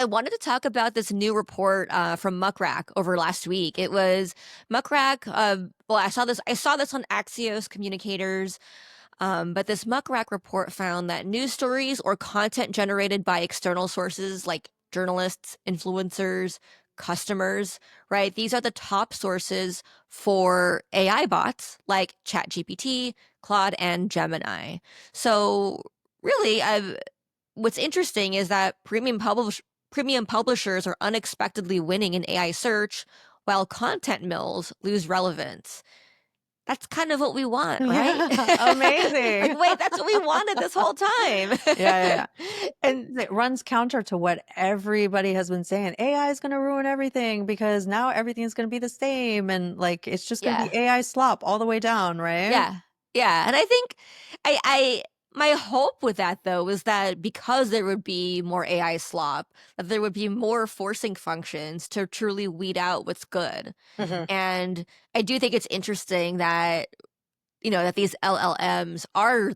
I wanted to talk about this new report from Muckrack over last week. It was Muckrack. Well, I saw this on Axios Communicators, but this Muckrack report found that news stories or content generated by external sources like journalists, influencers, customers, right? These are the top sources for AI bots like ChatGPT, Claude, and Gemini. So really, what's interesting is that premium publishers are unexpectedly winning in AI search while content mills lose relevance. That's kind of what we want, right? Yeah, Like, amazing. wait, that's what we wanted this whole time. Yeah. And it runs counter to what everybody has been saying. AI is going to ruin everything because now everything's going to be the same. And like, it's just going to Yeah. be AI slop all the way down, right? Yeah. Yeah. And I think I my hope with that though was that because there would be more AI slop, that there would be more forcing functions to truly weed out what's good. Hmm. And I do think it's interesting that, that these LLMs are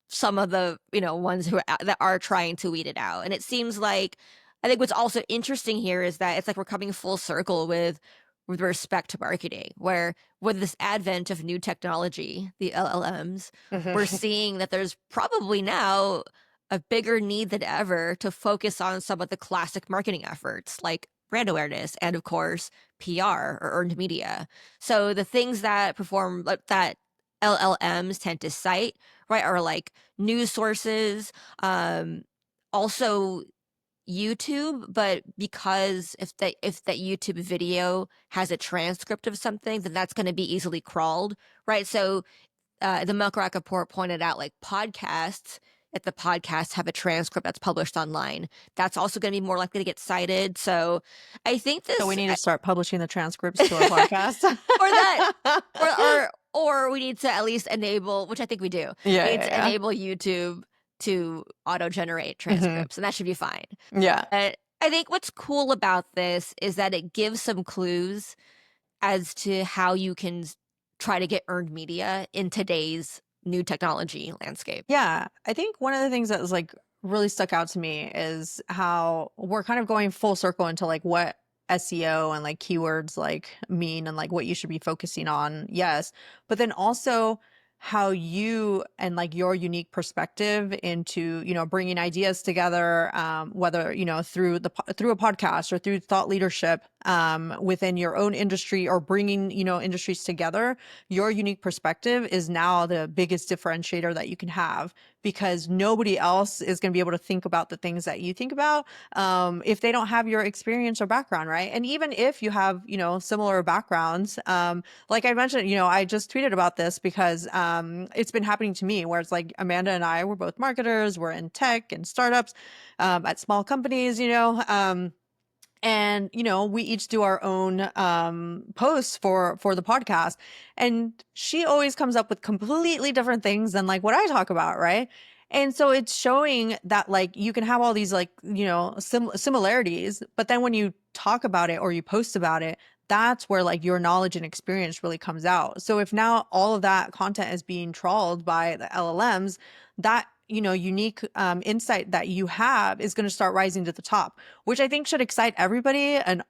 some of the, ones that are trying to weed it out. And it seems like I think what's also interesting here is that it's like we're coming full circle with respect to marketing, where with this advent of new technology, the LLMs, we're Hmm. seeing that there's probably now a bigger need than ever to focus on some of the classic marketing efforts like brand awareness and of course PR or earned media. So the things that perform like that LLMs tend to cite, right, are like news sources, um, also YouTube, but because if that YouTube video has a transcript of something, then that's going to be easily crawled, right? So the Milk report pointed out like podcasts. If the podcasts have a transcript that's published online, that's also going to be more likely to get cited. So I think So we this, need to start publishing the transcripts to our podcast. or that, or we need to at least enable, which I think we do. We need to Yeah. enable YouTube to auto generate Hmm. transcripts, and that should be fine. Yeah. But I think what's cool about this is that it gives some clues as to how you can try to get earned media in today's new technology landscape. Yeah, I think one of the things that was like really stuck out to me is how we're kind of going full circle into like what SEO and like keywords like mean and like what you should be focusing on. Yes, but then also how you and like your unique perspective into bringing ideas together, whether through through a podcast or through thought leadership within your own industry or bringing industries together. Your unique perspective is now the biggest differentiator that you can have, because nobody else is going to be able to think about the things that you think about if they don't have your experience or background, right? And even if you have similar backgrounds, like I mentioned, I just tweeted about this because it's been happening to me, where it's like Amanda and I, we're both marketers, we're in tech and startups, at small companies, and we each do our own posts for the podcast, and she always comes up with completely different things than like what I talk about, right? And so it's showing that like you can have all these like similarities, but then when you talk about it or you post about it, that's where like your knowledge and experience really comes out. So if now all of that content is being trawled by the LLMs, that unique insight that you have is going to start rising to the top, which I think should excite everybody. And,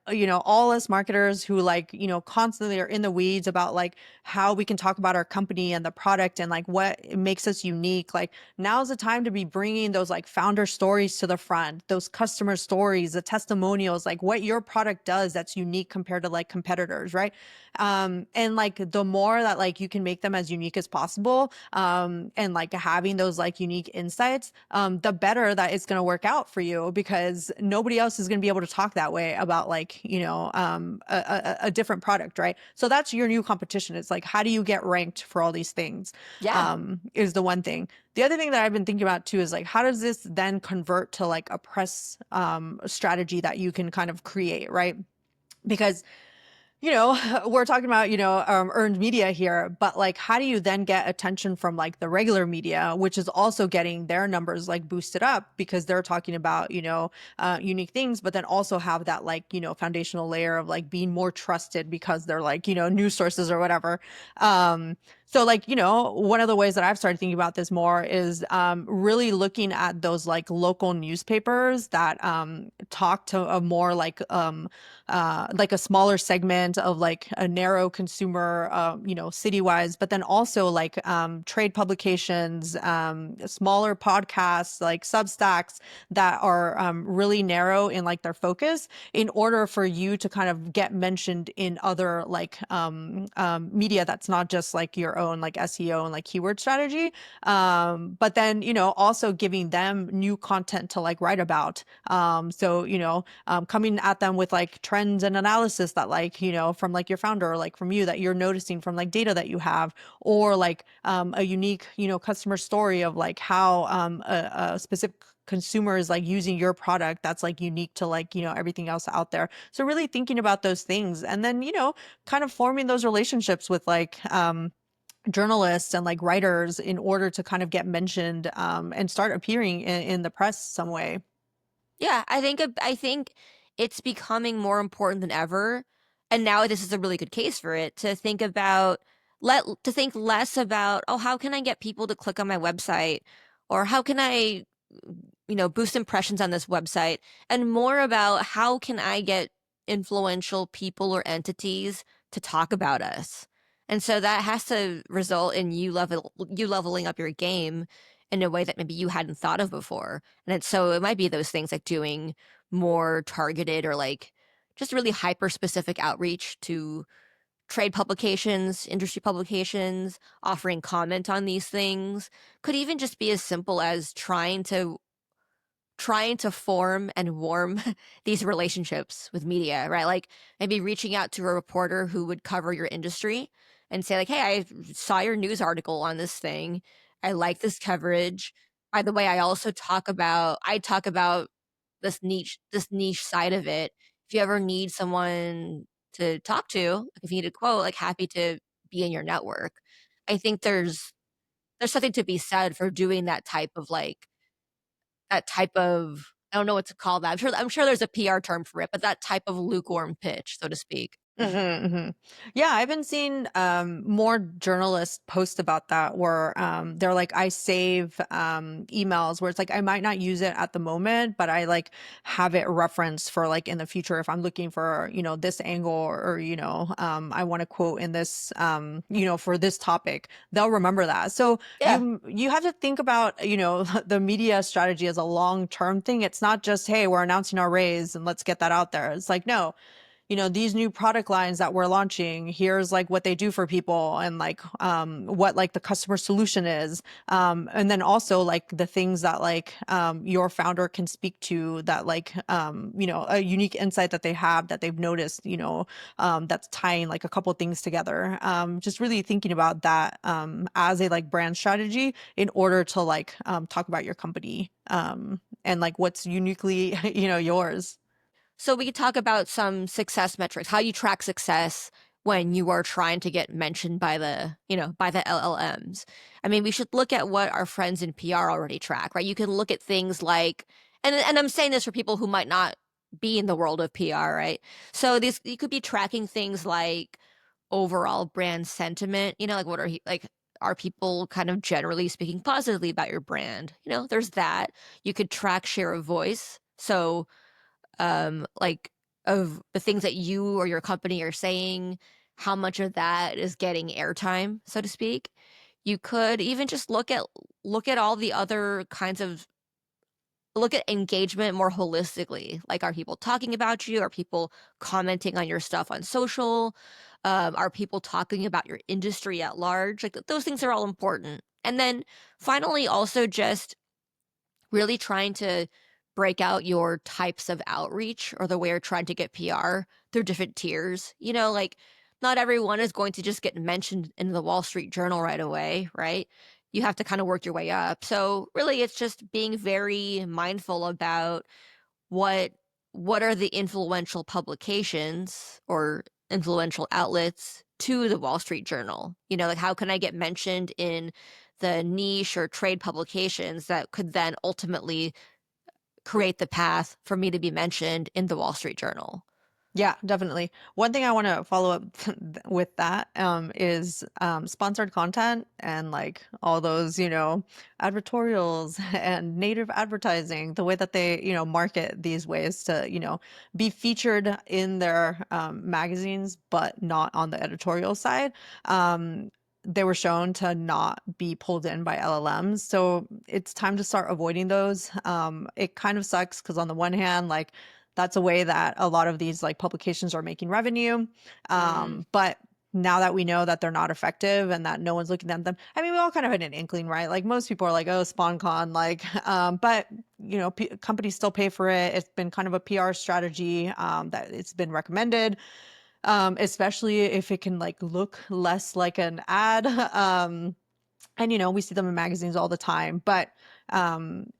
all us marketers who like, constantly are in the weeds about like how we can talk about our company and the product and like what makes us unique. Like now's the time to be bringing those like founder stories to the front, those customer stories, the testimonials, like what your product does that's unique compared to like competitors, right? And like the more that like you can make them as unique as possible, and like having those like unique insights, the better that it's going to work out for you, because nobody else is going to be able to talk that way about like, a different product, right? So that's your new competition. It's like, how do you get ranked for all these things? Yeah. Is the one thing. The other thing that I've been thinking about too is like, how does this then convert to like a press strategy that you can kind of create, right? Because we're talking about, earned media here, but like, how do you then get attention from like the regular media, which is also getting their numbers like boosted up because they're talking about, unique things, but then also have that like, foundational layer of like being more trusted because they're like, news sources or whatever. So, like, one of the ways that I've started thinking about this more is really looking at those like local newspapers that talk to a more like a smaller segment of like a narrow consumer, city-wise, but then also like trade publications, smaller podcasts, like Substacks that are really narrow in like their focus in order for you to kind of get mentioned in other like media that's not just like your own like SEO and like keyword strategy. But then, also giving them new content to like write about. So, coming at them with like trends and analysis that like, from like your founder or like from you that you're noticing from like data that you have, or like a unique, customer story of like how a specific consumer is like using your product that's like unique to like everything else out there. So really thinking about those things, and then kind of forming those relationships with like journalists and like writers in order to kind of get mentioned and start appearing in the press some way. Yeah, I think it's becoming more important than ever, and now this is a really good case for it to think about to think less about, "Oh, how can I get people to click on my website?" or "How can I, boost impressions on this website?" and more about, "How can I get influential people or entities to talk about us?" And so that has to result in you leveling up your game in a way that maybe you hadn't thought of before. And so it might be those things like doing more targeted or like just really hyper specific outreach to trade publications, industry publications, offering comment on these things. Could even just be as simple as trying to form and warm these relationships with media, right? Like maybe reaching out to a reporter who would cover your industry and say like, "Hey, I saw your news article on this thing. I like this coverage. By the way, I talk about this niche side of it. If you ever need someone to talk to, like if you need a quote, like happy to be in your network." I think there's something to be said for doing that type of I don't know what to call that. I'm sure there's a PR term for it, but that type of lukewarm pitch, so to speak. Yeah, I've been seeing more journalists post about that where they're like, I save emails where it's like I might not use it at the moment, but I like have it referenced for like in the future if I'm looking for, this angle, or I want to quote in this for this topic. They'll remember that. So Yeah. you have to think about, the media strategy as a long-term thing. It's not just, hey, we're announcing our raise and let's get that out there. It's like, no, these new product lines that we're launching, here's like what they do for people, and like what like the customer solution is, and then also like the things that like your founder can speak to that like a unique insight that they have that they've noticed, that's tying like a couple things together. Just really thinking about that as a like brand strategy in order to like talk about your company and like what's uniquely yours. So we could talk about some success metrics, how you track success when you are trying to get mentioned by the LLMs. I mean, we should look at what our friends in PR already track, right? You can look at things like, and I'm saying this for people who might not be in the world of PR, right? So these you could be tracking things like overall brand sentiment, like like are people kind of generally speaking positively about your brand? There's that. You could track share of voice. So like of the things that you or your company are saying, how much of that is getting airtime, so to speak. You could even just look at all the other kinds of look at engagement more holistically. Like, are people talking about you? Are people commenting on your stuff on social? Are people talking about your industry at large? Like those things are all important. And then finally, also just really trying to break out your types of outreach or the way you're trying to get PR through different tiers. Like not everyone is going to just get mentioned in the Wall Street Journal right away, right? You have to kind of work your way up. So really it's just being very mindful about what what are the influential publications or influential outlets to the Wall Street Journal? Like how can I get mentioned in the niche or trade publications that could then ultimately create the path for me to be mentioned in the Wall Street Journal? Yeah, definitely. One thing I want to follow up with that is sponsored content and like all those, advertorials and native advertising, the way that they, market these ways to, be featured in their magazines, but not on the editorial side. Um, they were shown to not be pulled in by LLMs. So it's time to start avoiding those. It kind of sucks because on the one hand, like that's a way that a lot of these like publications are making revenue. Mm, But now that we know that they're not effective and that no one's looking at them, I mean, we all kind of had an inkling, right? Like most people are like, oh, SpawnCon, like, but companies still pay for it. It's been kind of a PR strategy that it's been recommended, especially if it can like look less like an ad. And we see them in magazines all the time, but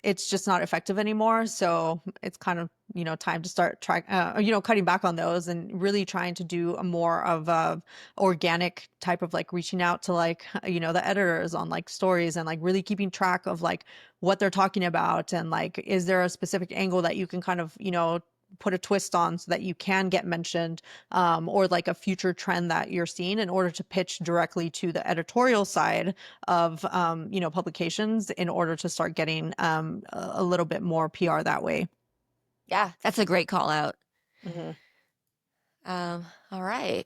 it's just not effective anymore. So it's kind of time to start cutting back on those and really trying to do a more of a organic type of like reaching out to like the editors on like stories and like really keeping track of like what they're talking about and like is there a specific angle that you can kind of put a twist on so that you can get mentioned, or like a future trend that you're seeing in order to pitch directly to the editorial side of publications in order to start getting a little bit more PR that way. yeah, that's a great call out. Hmm. All right.